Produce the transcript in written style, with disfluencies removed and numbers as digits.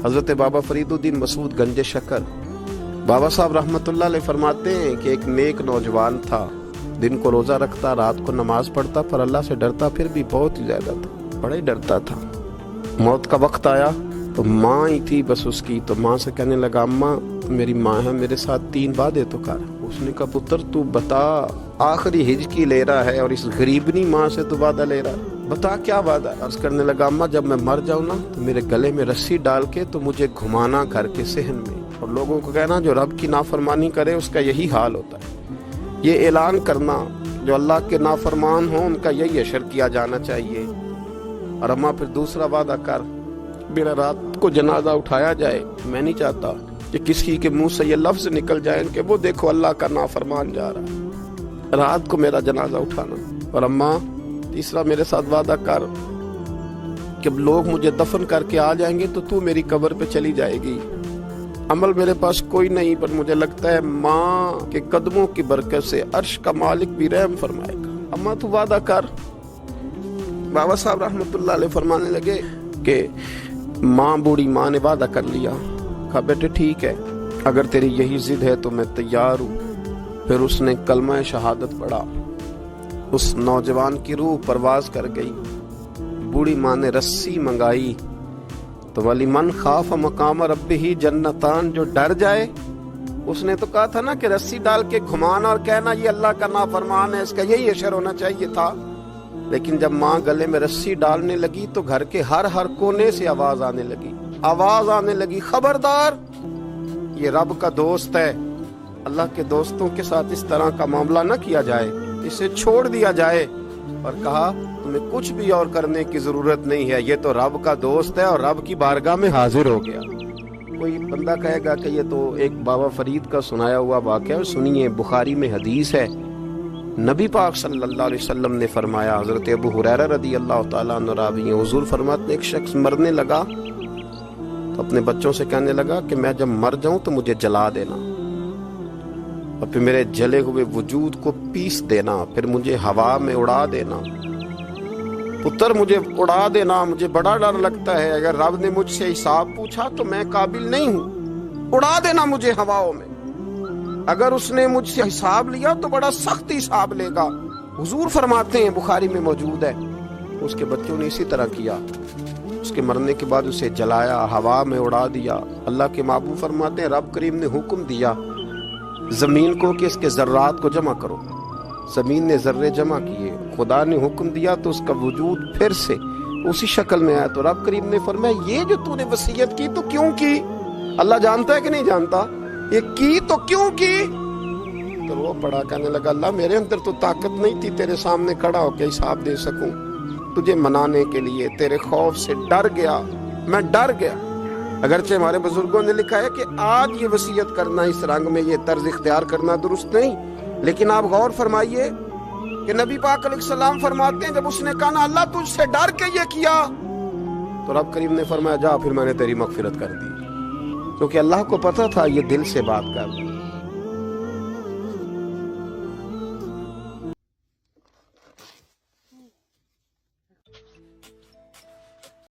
حضرت بابا فریدالدین مسعود گنج شکر بابا صاحب رحمتہ اللہ علیہ فرماتے ہیں کہ ایک نیک نوجوان تھا، دن کو روزہ رکھتا، رات کو نماز پڑھتا، پر اللہ سے ڈرتا پھر بھی بہت ہی زیادہ تھا، بڑا ہی ڈرتا تھا۔ موت کا وقت آیا تو ماں ہی تھی بس اس کی، تو ماں سے کہنے لگا اماں میری ماں ہے، میرے ساتھ 3 وعدے تو کر۔ اس نے کہا پتر تو بتا، آخری ہج کی لے رہا ہے اور اس غریبنی ماں سے تو وعدہ لے رہا ہے، بتا کیا وعدہ۔ عرض کرنے لگا اماں جب میں مر جاؤں نا تو میرے گلے میں رسی ڈال کے تو مجھے گھمانا گھر کے صحن میں، اور لوگوں کو کہنا جو رب کی نافرمانی کرے اس کا یہی حال ہوتا ہے۔ یہ اعلان کرنا جو اللہ کے نافرمان ہوں ان کا یہی اشر کیا جانا چاہیے۔ اور اماں پھر دوسرا وعدہ کر، میرا رات کو جنازہ اٹھایا جائے، میں نہیں چاہتا کہ کسی کے منہ سے یہ لفظ نکل جائے کہ وہ دیکھو اللہ کا نافرمان جا رہا ہے، رات کو میرا جنازہ اٹھانا۔ اور اماں تیسرا میرے ساتھ وعدہ کر کہ لوگ مجھے دفن کر کے آ جائیں گے تو میری قبر پہ چلی جائے گی۔ عمل میرے پاس کوئی نہیں، پر مجھے لگتا ہے ماں کے قدموں کی برکت سے عرش کا مالک بھی رحم فرمائے گا، اماں تو وعدہ کر۔ بابا صاحب رحمۃ اللہ علیہ فرمانے لگے کہ ماں بوڑھی ماں نے وعدہ کر لیا، کہا بیٹے ٹھیک ہے اگر تیری یہی ضد ہے تو میں تیار ہوں۔ پھر اس نے کلمہ شہادت پڑھا، اس نوجوان کی روح پرواز کر گئی۔ بوڑھی ماں نے رسی منگائی تو ولی من خاف مقام ربہ جنتان، جو ڈر جائے، اس نے تو کہا تھا نا کہ رسی ڈال کے گھمانا اور کہنا یہ اللہ کا نافرمان ہے، اس کا یہی اشر ہونا چاہیے تھا۔ لیکن جب ماں گلے میں رسی ڈالنے لگی تو گھر کے ہر کونے سے آواز آنے لگی، خبردار یہ رب کا دوست ہے، اللہ کے دوستوں کے ساتھ اس طرح کا معاملہ نہ کیا جائے، اسے چھوڑ دیا جائے۔ اور کہا تمہیں کچھ بھی اور کرنے کی ضرورت نہیں ہے، یہ تو رب کا دوست ہے اور رب کی بارگاہ میں حاضر ہو گیا۔ کوئی بندہ کہے گا کہ یہ تو ایک بابا فرید کا سنایا ہوا واقعہ ہے، سنیے بخاری میں حدیث ہے، نبی پاک صلی اللہ علیہ وسلم نے فرمایا، حضرت ابو ہریرہ رضی اللہ تعالیٰ عنہ راوی ہیں، حضور فرماتے ایک شخص مرنے لگا تو اپنے بچوں سے کہنے لگا کہ میں جب مر جاؤں تو مجھے جلا دینا، اور پھر میرے جلے ہوئے وجود کو پیس دینا، پھر مجھے ہوا میں اڑا دینا۔ پتر مجھے اڑا دینا، مجھے بڑا ڈر لگتا ہے، اگر رب نے مجھ سے حساب پوچھا تو میں قابل نہیں ہوں، اڑا دینا مجھے ہواؤں میں، اگر اس نے مجھ سے حساب لیا تو بڑا سخت حساب لے گا۔ حضور فرماتے ہیں بخاری میں موجود ہے، اس کے بچوں نے اسی طرح کیا، اس کے مرنے کے بعد اسے جلایا، ہوا میں اڑا دیا۔ اللہ کے محبوب فرماتے ہیں رب کریم نے حکم دیا زمین کو کہ اس کے ذرات کو جمع کرو، زمین نے ذرے جمع کیے، خدا نے حکم دیا تو اس کا وجود پھر سے اسی شکل میں آیا۔ تو رب کریم نے فرمایا یہ جو تو نے وصیت کی تو کیوں کی؟ اللہ جانتا ہے کہ نہیں جانتا؟ یہ کی تو کیوں کی؟ تو وہ پڑا کہنے لگا اللہ میرے اندر تو طاقت نہیں تھی تیرے سامنے کھڑا ہو کے حساب دے سکوں، تجھے منانے کے لیے تیرے خوف سے ڈر گیا، میں ڈر گیا۔ اگرچہ ہمارے بزرگوں نے لکھا ہے کہ آج یہ وصیت کرنا، اس رنگ میں یہ طرز اختیار کرنا درست نہیں، لیکن آپ غور فرمائیے کہ نبی پاک علیہ السلام فرماتے ہیں جب اس نے کہا نا اللہ تجھ سے ڈر کے یہ کیا، تو رب کریم نے فرمایا جا پھر میں نے تیری مغفرت کر دی، کیونکہ اللہ کو پتہ تھا یہ دل سے بات کر